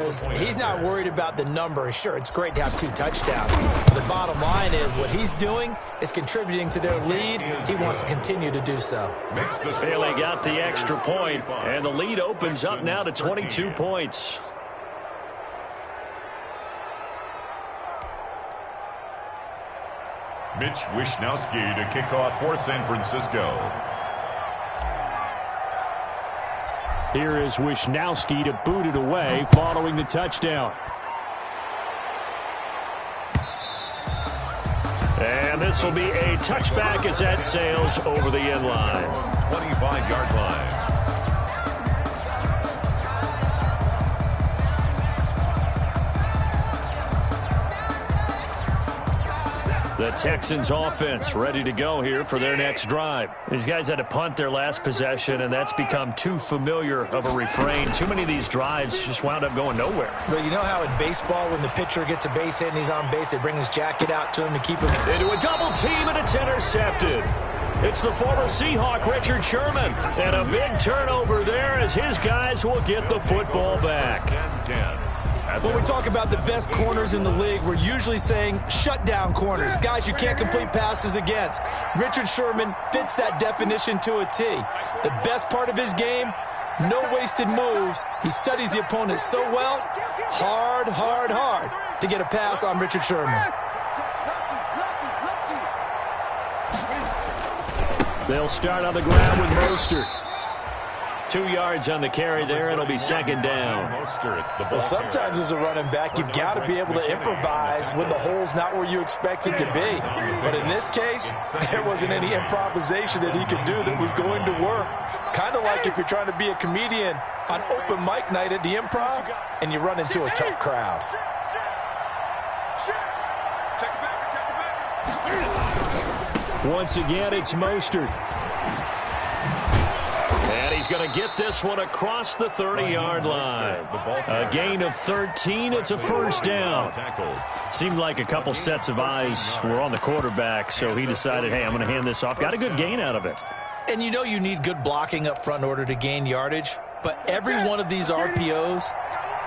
He's not worried about the number. Sure, it's great to have 2 touchdowns. The bottom line is what he's doing is contributing to their lead. He wants to continue to do so. Bailey got the extra point, and the lead opens up now to 22 points. Mitch Wishnowsky to kick off for San Francisco. Here is Wishnowsky to boot it away following the touchdown. And this will be a touchback as that sails over the end line. 25-yard line. The Texans offense ready to go here for their next drive. These guys had to punt their last possession, and that's become too familiar of a refrain. Too many of these drives just wound up going nowhere. But you know how in baseball when the pitcher gets a base hit and he's on base, they bring his jacket out to him to keep him into a double team, and it's intercepted. It's the former Seahawk, Richard Sherman. And a big turnover there as his guys will get the football back. 10-10. When we talk about the best corners in the league, we're usually saying shutdown corners, guys you can't complete passes against. Richard Sherman fits that definition to a T. The best part of his game, no wasted moves. He studies the opponent so well, hard to get a pass on Richard Sherman. They'll start on the ground with Mostert. 2 yards on the carry there. It'll be second down. Well, sometimes as a running back, you've got to be able to improvise when the hole's not where you expect it to be. But in this case, there wasn't any improvisation that he could do that was going to work. Kind of like if you're trying to be a comedian on open mic night at the Improv and you run into a tough crowd. Once again, it's Mostert. And he's going to get this one across the 30-yard line. A gain of 13. It's a first down. Seemed like a couple sets of eyes were on the quarterback, so he decided, hey, I'm going to hand this off. Got a good gain out of it. And you know you need good blocking up front in order to gain yardage. But every one of these RPOs,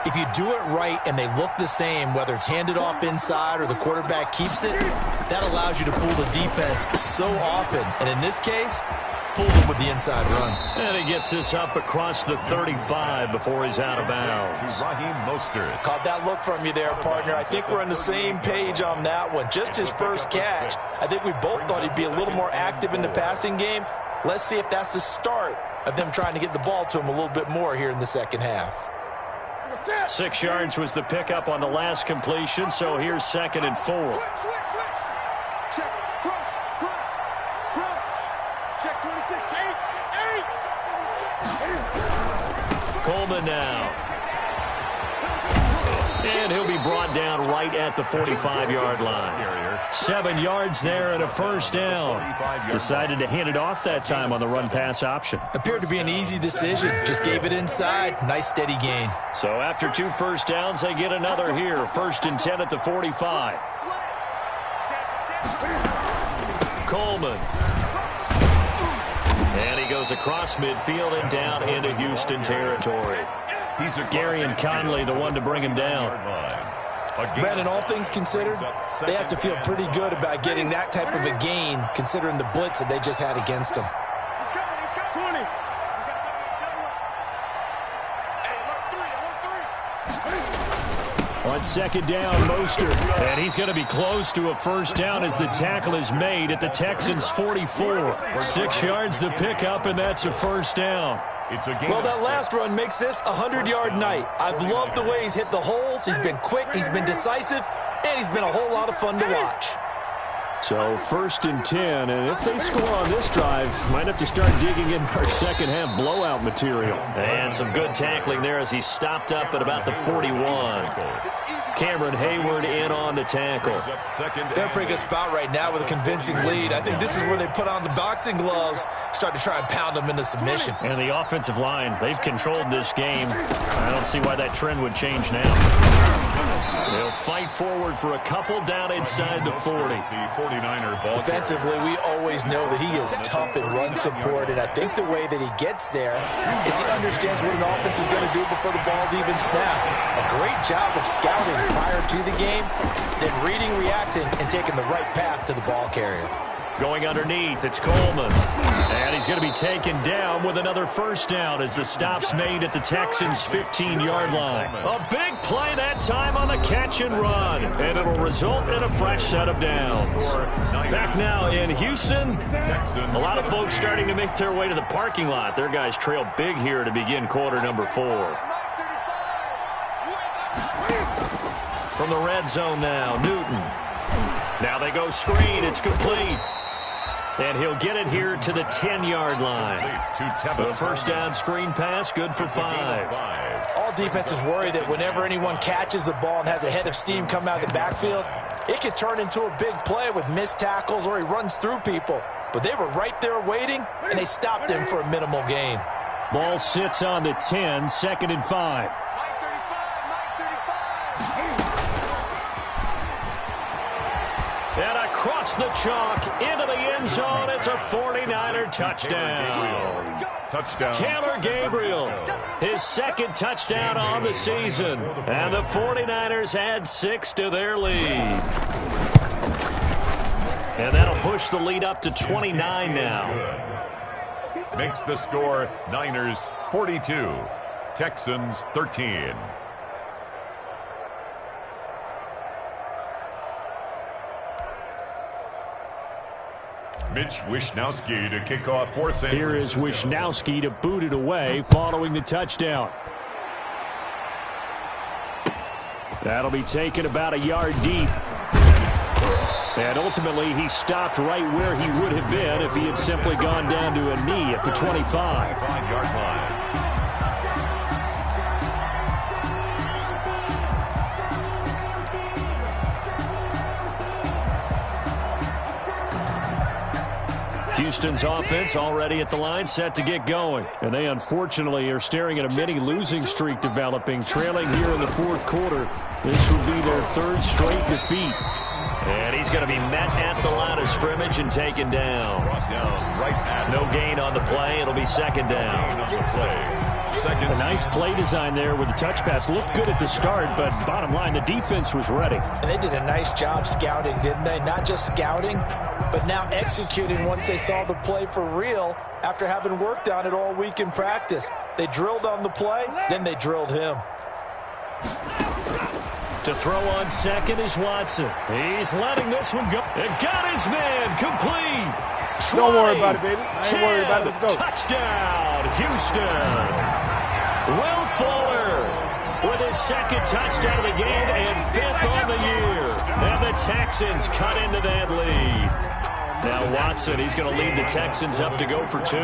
if you do it right and they look the same, whether it's handed off inside or the quarterback keeps it, that allows you to fool the defense so often. And in this case, fool them with the inside run. And he gets this up across the 35 before he's out of bounds. Raheem Mostert. Caught that look from you there, partner. I think we're on the same page on that one. Just his first catch. I think we both thought he'd be a little more active in the passing game. Let's see if that's the start of them trying to get the ball to him a little bit more here in the second half. 6 yards was the pickup on the last completion, so here's 2nd and 4. Coleman now. And he'll be brought down right at the 45-yard line. 7 yards there and a first down. Decided to hand it off that time on the run-pass option. Appeared to be an easy decision. Just gave it inside. Nice steady gain. So after 2 first downs, they get another here. 1st and 10 at the 45. Coleman. And he goes across midfield and down into Houston territory. Gary and Conley, the one to bring him down. Brandon, all things considered, they have to feel pretty good about getting that type of a gain, considering the blitz that they just had against them. On 2nd down, Mostert. And he's going to be close to a first down as the tackle is made at the Texans' 44. 6 yards the pickup, and that's a first down. Well, that last run makes this a 100-yard night. I've loved the way he's hit the holes. He's been quick, he's been decisive, and he's been a whole lot of fun to watch. So 1st and 10, and if they score on this drive, might have to start digging in our second half blowout material. And some good tackling there as he stopped up at about the 41. Cameron Hayward in on the tackle. They're in a pretty good spot right now with a convincing lead. I think this is where they put on the boxing gloves, start to try and pound them into submission. And the offensive line, they've controlled this game. I don't see why that trend would change now. They'll fight forward for a couple down inside the 40. 49er ball. Defensively, we always know that he is tough in run support, and I think the way that he gets there is he understands what an offense is going to do before the ball's even snapped. A great job of scouting prior to the game, then reading, reacting, and taking the right path to the ball carrier. Going underneath, it's Coleman. And he's going to be taken down with another first down as the stop's made at the Texans' 15-yard line. A big play that time on the catch and run, and it'll result in a fresh set of downs. Back now in Houston, a lot of folks starting to make their way to the parking lot. Their guys trail big here to begin quarter number 4. From the red zone now, Newton. Now they go screen. It's complete. And he'll get it here to the 10-yard line. The first down screen pass, good for 5. All defenses worry that whenever anyone catches the ball and has a head of steam come out of the backfield, it could turn into a big play with missed tackles or he runs through people. But they were right there waiting, and they stopped him for a minimal gain. Ball sits on the 10, 2nd and 5. And across the chalk into the end zone, it's a 49er touchdown. Taylor Gabriel, his second touchdown on the season. And the 49ers add 6 to their lead. And that'll push the lead up to 29 now. Makes the score Niners 42, Texans 13. Mitch Wishnowsky to kick off for San Francisco. Here is Wishnowsky to boot it away following the touchdown. That'll be taken about a yard deep. And ultimately, he stopped right where he would have been if he had simply gone down to a knee at the 25-yard line. Houston's offense already at the line, set to get going. And they unfortunately are staring at a mini losing streak developing, trailing here in the 4th quarter. This would be their 3rd straight defeat. And he's going to be met at the line of scrimmage and taken down. No gain on the play. It'll be 2nd down. A nice play design there with the touch pass. Looked good at the start, but bottom line, the defense was ready. And they did a nice job scouting, didn't they? Not just scouting, but now executing once they saw the play for real after having worked on it all week in practice. They drilled on the play, then they drilled him. To throw on second is Watson. He's letting this one go. And got his man complete. 20, don't worry about it, baby. I ain't worried about it. Let's go. Touchdown, Houston. Will Fuller with his 2nd touchdown of the game and 5th on the year. And the Texans cut into that lead. Now Watson, he's going to lead the Texans up to go for 2.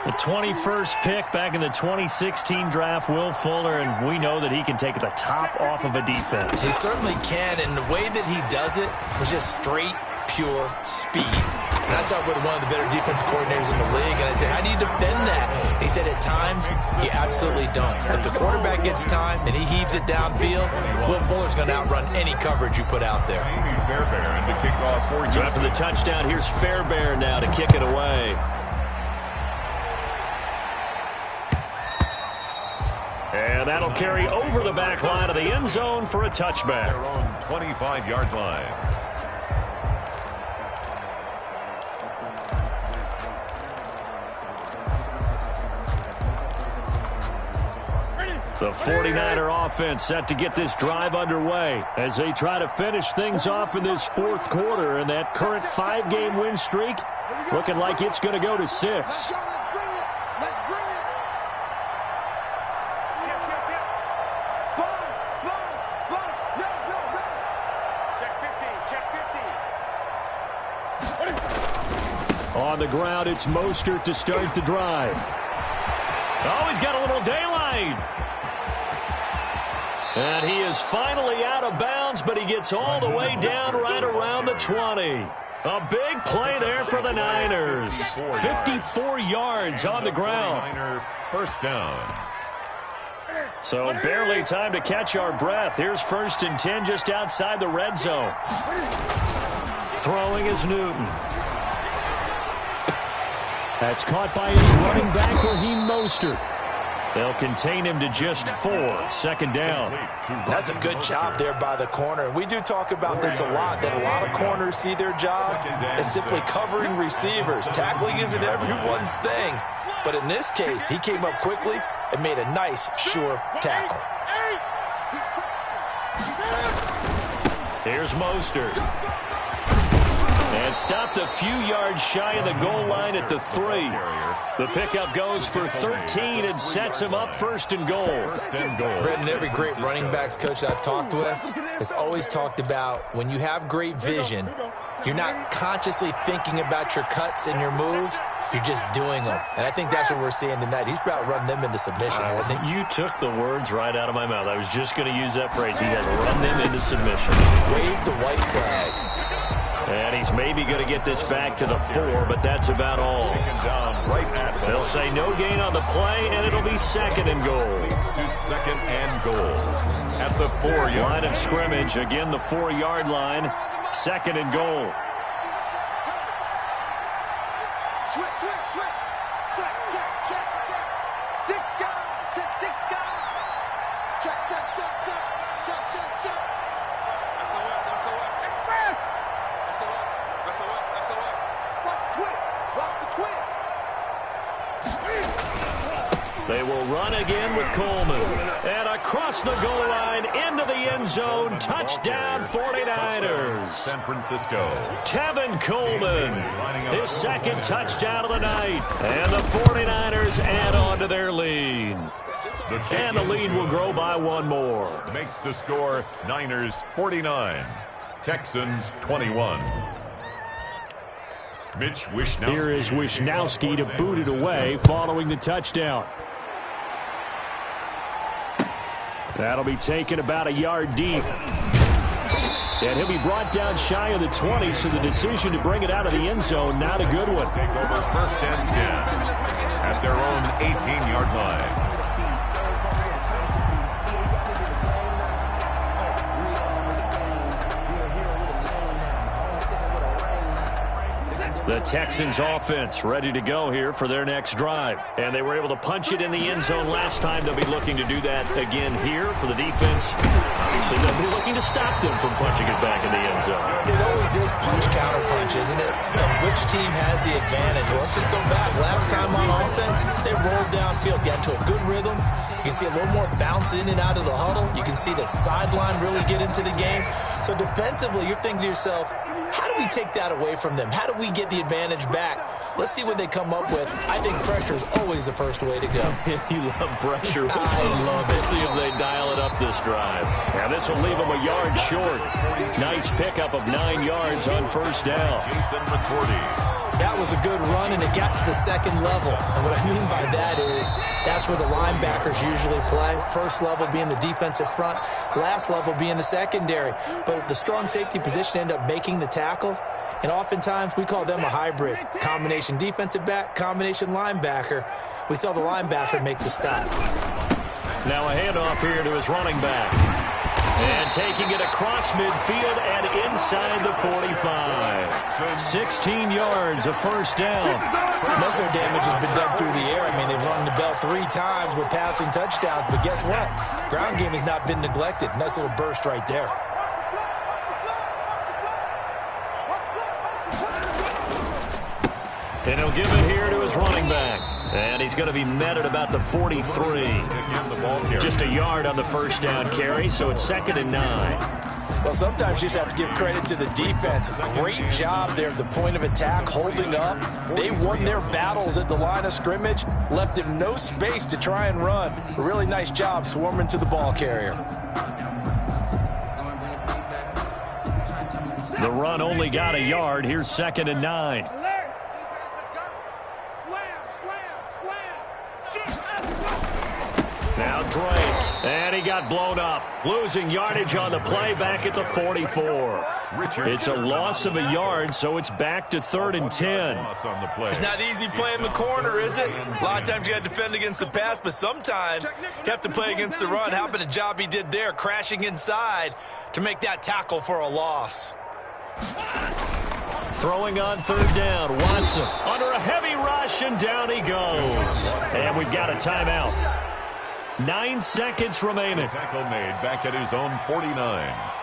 The 21st pick back in the 2016 draft, Will Fuller, and we know that he can take the top off of a defense. He certainly can, and the way that he does it is just straight, pure speed. And I saw with one of the better defensive coordinators in the league, and I said, how do you defend that? And he said, at times, you absolutely don't. If the quarterback gets time and he heaves it downfield, Will Fuller's going to outrun any coverage you put out there. So after the touchdown, here's Fairbairn now to kick it away. And that'll carry over the back line of the end zone for a touchback. Their own 25-yard line. The 49er offense set to get this drive underway as they try to finish things off in this 4th quarter. And that current 5-game win streak looking like it's going to go to 6. On the ground, it's Mostert to start the drive. Oh, he's got a little daylight. And he is finally out of bounds, but he gets all the way down right around the 20. A big play there for the Niners. 54 yards on the ground. First down. So barely time to catch our breath. Here's 1st and 10 just outside the red zone. Throwing is Newton. That's caught by his running back, Raheem Mostert. They'll contain him to just 4. 2nd down. That's a good job there by the corner. We do talk about this a lot, that a lot of corners see their job as simply covering receivers. Tackling isn't everyone's thing. But in this case, he came up quickly and made a nice, sure tackle. Here's Mostert. And stopped a few yards shy of the goal line at the 3. The pickup goes for 13 and sets him up 1st and goal. Brendan, every great running backs coach I've talked with has always talked about when you have great vision, you're not consciously thinking about your cuts and your moves. You're just doing them. And I think that's what we're seeing tonight. He's about to run them into submission, hasn't he? You took the words right out of my mouth. I was just going to use that phrase. He has run them into submission. Wave the white flag. And he's maybe going to get this back to the 4, but that's about all. They'll say no gain on the play, and it'll be 2nd and goal. To 2nd and goal. At the 4-yard line of scrimmage. Again, the 4-yard line. 2nd and goal. They will run again with Coleman. And across the goal line, into the end zone. Touchdown, 49ers. San Francisco. Tevin Coleman, his 2nd touchdown of the night. And the 49ers add on to their lead. And the lead will grow by 1 more. Makes the score Niners 49, Texans 21. Mitch Wishnowsky. Here is Wishnowsky to boot it away following the touchdown. That'll be taken about a yard deep. And he'll be brought down shy of the 20, so the decision to bring it out of the end zone, not a good one. Take over 1st and 10 at their own 18-yard line. The Texans offense ready to go here for their next drive. And they were able to punch it in the end zone last time. They'll be looking to do that again here for the defense. Obviously, they'll be looking to stop them from punching it back in the end zone. It always is punch-counter-punch, isn't it? And which team has the advantage? Well, let's just go back. Last time on offense, they rolled downfield, got into a good rhythm. You can see a little more bounce in and out of the huddle. You can see the sideline really get into the game. So defensively, you're thinking to yourself, how do we take that away from them? How do we get the advantage back? Let's see what they come up with. I think pressure is always the first way to go. You love pressure. I love it. We'll see if they dial it up this drive. Now this will leave them a yard short. Nice pickup of 9 yards on 1st down. Jason McCourty. That was a good run, and it got to the 2nd level. And what I mean by that is that's where the linebackers usually play. 1st level being the defensive front, last level being the secondary. But the strong safety position ended up making the tackle. And oftentimes we call them a hybrid. Combination defensive back, combination linebacker. We saw the linebacker make the stop. Now a handoff here to his running back. And taking it across midfield and inside the 45. 16 yards, a 1st down. Most of their damage has been done through the air. I mean, they've rung the bell 3 times with passing touchdowns. But guess what? Ground game has not been neglected. Nice little burst right there. And he'll give it here to his running back. And he's going to be met at about the 43. Just a yard on the 1st down carry, so it's 2nd and 9. Well, sometimes you just have to give credit to the defense. Great job there at the point of attack, holding up. They won their battles at the line of scrimmage, left him no space to try and run. A really nice job swarming to the ball carrier. The run only got a yard. Here's 2nd and 9. Now Drake. And he got blown up. Losing yardage on the play back at the 44. It's a loss of a yard, so it's back to 3rd and 10. It's not easy playing the corner, is it? A lot of times you got to defend against the pass, but sometimes you have to play against the run. How about the job he did there, crashing inside to make that tackle for a loss? Throwing on 3rd down. Watson under a heavy rush, and down he goes. And we've got a timeout. 9 seconds remaining. Tackle made back at his own 49.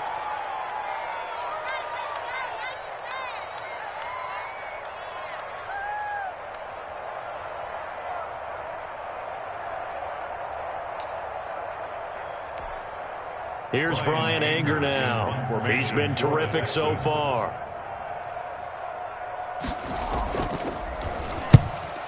Here's Brian Anger now. He's been terrific so far.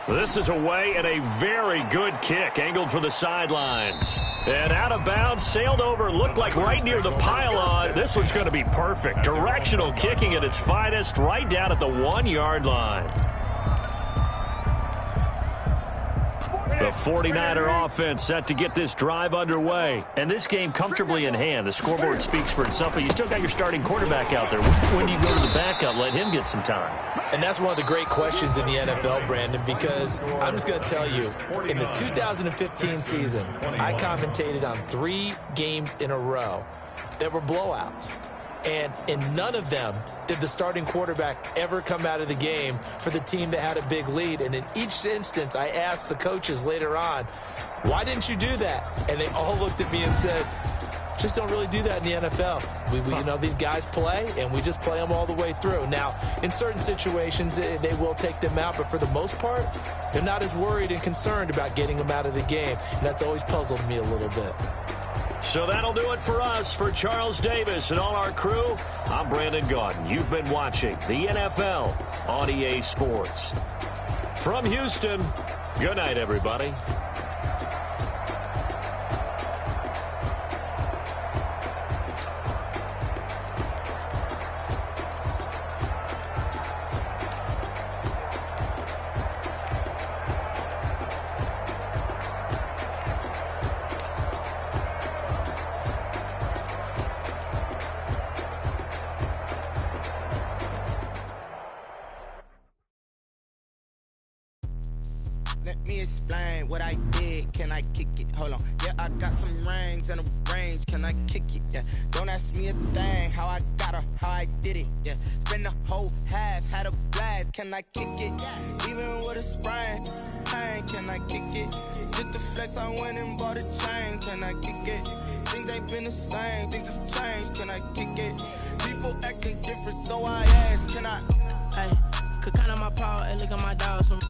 This is away and a very good kick, angled for the sidelines. And out of bounds, sailed over, looked like right near the pylon. This one's going to be perfect. Directional kicking at its finest, right down at the 1-yard line. The 49er offense set to get this drive underway. And this game comfortably in hand. The scoreboard speaks for itself, but you still got your starting quarterback out there. When do you go to the backup, let him get some time? And that's one of the great questions in the NFL, Brandon, because I'm just going to tell you, in the 2015 season, I commentated on 3 games in a row that were blowouts. And in none of them did the starting quarterback ever come out of the game for the team that had a big lead. And in each instance, I asked the coaches later on, why didn't you do that? And they all looked at me and said, just don't really do that in the NFL. You know, these guys play, and we just play them all the way through. Now, in certain situations, they will take them out, but for the most part, they're not as worried and concerned about getting them out of the game. And that's always puzzled me a little bit. So that'll do it for us. For Charles Davis and all our crew, I'm Brandon Gaudin. You've been watching the NFL on EA Sports. From Houston, good night, everybody. Let me explain what I did. Can I kick it? Hold on. Yeah, I got some rings and a range. Can I kick it? Yeah. Don't ask me a thing. How I got her, how I did it. Yeah. Spend the whole half, had a blast. Can I kick it? Even with a sprain. Pain, can I kick it? Just the flex, I went and bought a chain. Can I kick it? Things ain't been the same. Things have changed. Can I kick it? People acting different, so I ask. Can I? Hey, could count on my power and look at my dogs from.